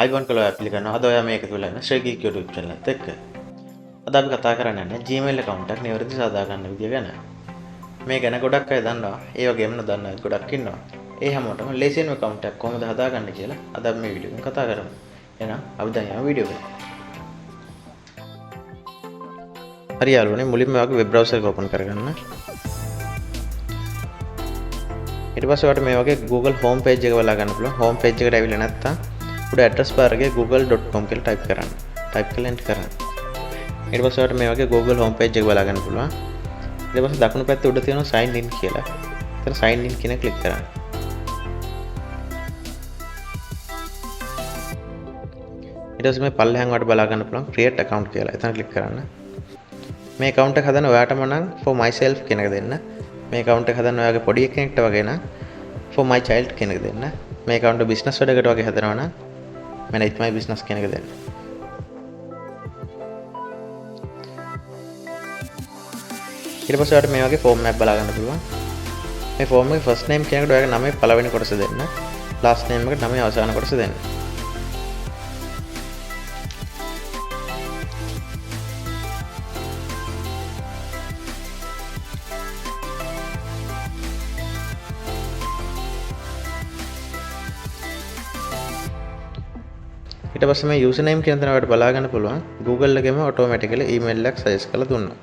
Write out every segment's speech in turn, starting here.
අයිබෝන් කළා පිළිගන්න. අද ඔයා මේක තුල ඉන්න ශ්‍රේගී YouTube channel එකත් එක්ක. අද අපි කතා කරන්නේ Gmail account එකක් නිවැරදි සාදා ගන්න විදිය ගැන. මේ ගැන ගොඩක් අය දන්නවා. ඒ වගේම නොදන්න අය ගොඩක් ඉන්නවා. ඒ හැමෝටම ලේසියෙන්ම account එකක් කොහොමද හදාගන්නේ කියලා අද අපි මේ වීඩියෝ එකෙන් කතා කරමු. එහෙනම් අපි දැන් යමු වීඩියෝ එකට. හරි යාළුවනේ මුලින්ම ඔයාගේ web browser එක open කරගන්න. ඊට පස්සේ ඔයාලට මේ වගේ Google home page එක බලා ගන්න පුළුවන්. home page එකට ඇවිල්ලා නැත්තම් උඩ address bar එකේ google.com කියලා type කරන්න. type කරලා enter කරන්න. ඊට පස්සේ ඔයාලට මේ වගේ Google home page එක බලා ගන්න පුළුවන්. ඊට පස්සේ දකුණු පැත්තේ උඩ තියෙනවා sign in කියලා. එතන sign in කියන click කරන්න. ඊට පස්සේ මේ පල්ලෙහාන් ඔයාලට බලා ගන්න පුළුවන් create account කියලා. එතන click කරන්න. මේ account එක හදන්න ඔයාටම නම් for myself කියන එක දෙන්න. මේ account එක හදන්න ඔයාගේ පොඩි කෙනෙක්ට වගේ නම් for my child කියන එක දෙන්න. මේ account එක business වැඩකට වගේ හදනවා නම් manage my business කියන එක දෙන්න. ඊට පස්සේ ඔයාලට මේ වගේ form එකක් බලා ගන්න පුළුවන්. මේ form එකේ first name කියන එකට ඔයාගේ නමේ පළවෙනි කොටස දෙන්න. last name එකට නමේ අවසාන කොටස දෙන්න. ඊට පස්සේ මේ username කියන තැන ඔයාලට බලා ගන්න පුළුවන් Google එකේම automatically email එකක් suggest කරලා දුන්නා.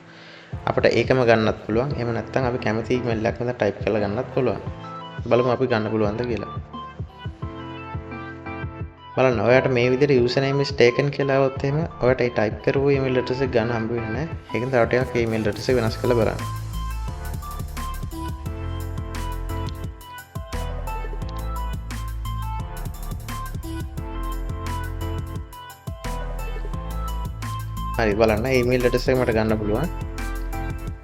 අපිට ඒකම ගන්නත් පුළුවන්. එහෙම නැත්නම් අපි කැමති email එකක් මෙතන type කරලා ගන්නත් පුළුවන්. බලමු අපි ගන්න පුළුවන්ද කියලා. බලන්න ඔයාලට මේ විදිහට username is taken කියලා આવොත් එහෙම ඔයාලට ඒ type කරපු email address එක ගන්න හම්බ වෙන්නේ නැහැ. ඒකෙන් තව ටිකක් email address එක වෙනස් කරලා බලන්න. හරි බලන්න email address එක මට ගන්න පුළුවන්.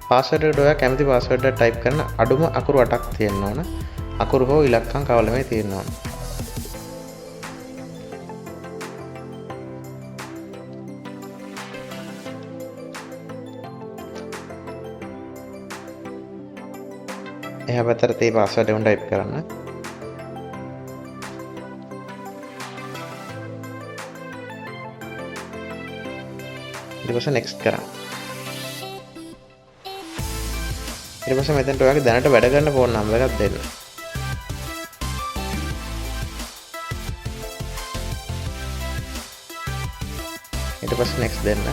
password එකට ඔයා කැමති password එක type කරන අඩුම අකුරු 8ක් තියෙන්න ඕන. අකුරු හෝ ඉලක්කම් කවලමේ තියෙන්න ඕන. එහා පැත්තට තේ password එක type කරන්න. ඊට පස්සේ next කරන්න. ඊට පස්සේ මෙතනට ඔයාගේ දැනට වැඩ කරන ෆෝන් නම්බර් එකක් දෙන්න. ඊට පස්සේ next දෙන්න.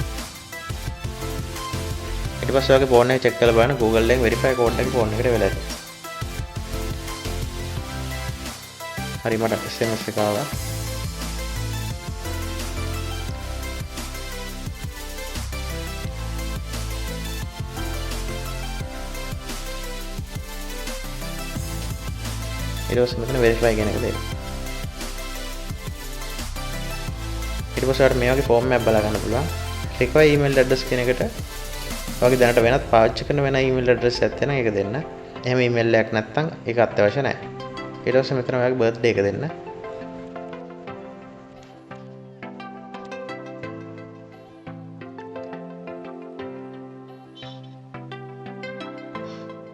ඊට පස්සේ ඔයාගේ ෆෝන් එක check කරලා බලන්න Google එකෙන් verify code එක ෆෝන් එකට වෙලාද. හරි මට SMS එක ආවා. ඊට පස්සේ මෙතන verify කියන එක දෙන්න. ඊට පස්සේ ඔයාලට මේ වගේ ෆෝම් එකක් බලා ගන්න පුළුවන්. require email address කියන එකට ඔයාගේ දැනට වෙනත් පාවිච්චි කරන වෙන email address එකක් තියෙනවා ඒක දෙන්න. එහෙම email එකක් නැත්නම් ඒක අත්‍යවශ්‍ය නැහැ. ඊට පස්සේ මෙතන ඔයාගේ birthday එක දෙන්න.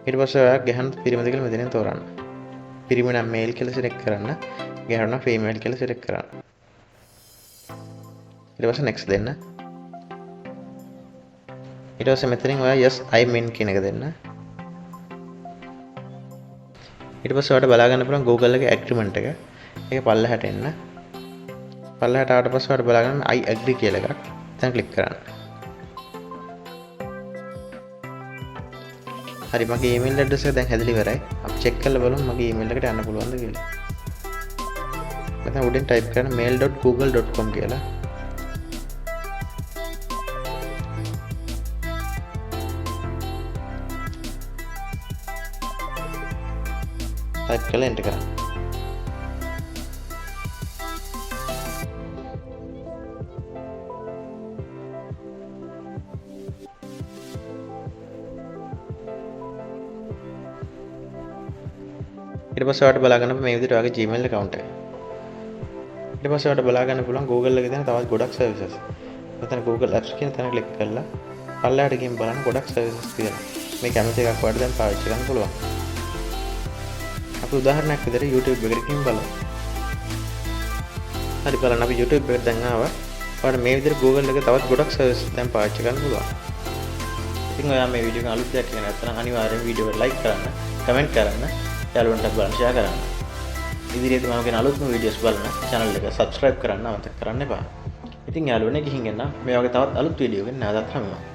ඊට පස්සේ ඔයා ගැහණු පිරිමිද කියලා මෙතනින් තෝරන්න. පිරිමි නම් මේල් කියලා select කරන්න. ගැහණු නම් ෆීමේල් කියලා select කරන්න. ඊට පස්සේ next දෙන්න. ඊට පස්සේ මෙතනින් ඔයා yes I mean කියන එක දෙන්න. ඊට පස්සේ ඔයාලට බලා ගන්න පුළුවන් Google එකේ agreement එක. ඒක පල්ලෙහාට එන්න. පල්ලෙහාට ආවට පස්සේ ඔයාලට බලා ගන්න I agree කියලා එකක්. දැන් click කරන්න. හරි මගේ email address එක දැන් හැදලා ඉවරයි. අපි check කරලා බලමු මගේ email එකට යන්න පුළුවන්ද කියලා. මෙතන උඩින් type කරන්න mail.google.com කියලා. type කරලා enter කරන්න. ඊට පස්සේ ඔයාලට බලා ගන්න මේ විදිහට ඔයාගේ Gmail account එක. ඊට පස්සේ ඔයාලට බලා ගන්න පුළුවන් Google එකේ තියෙන තවත් ගොඩක් services. මෙතන Google Apps කියන තැන ක්ලික් කරලා පල්ලෙහාට ගිහින් බලන්න ගොඩක් services තියෙනවා. මේ කැමති එකක් ඔයාලට දැන් පාවිච්චි කරන්න පුළුවන්. අපි උදාහරණයක් විදිහට YouTube එකකින් බලමු. හරි බලන්න අපි YouTube එකට දැන් ආවා. ඔයාලට මේ විදිහට Google එකේ තවත් ගොඩක් සර්විස් දැන් පාවිච්චි කරන්න පුළුවන්. ඉතින් ඔයා මේ වීඩියෝ එක අලුත් දෙයක් ඉගෙන ගත්තා නම් අනිවාර්යෙන් වීඩියෝ එක ලයික් කරන්න, කමෙන්ට් කරන්න, යාළුවන්ට බලන්න ෂෙයා කරන්න. ඉදිරියේදී මම කියන අලුත්ම වීඩියෝස් බලන්න channel එක subscribe කරන්න අමතක කරන්න එපා. ඉතින් යාළුවනේ ගිහින් එන්න මේ වගේ තවත් අලුත් වීඩියෝ එකකින් නැවතත් හමුවෙමු.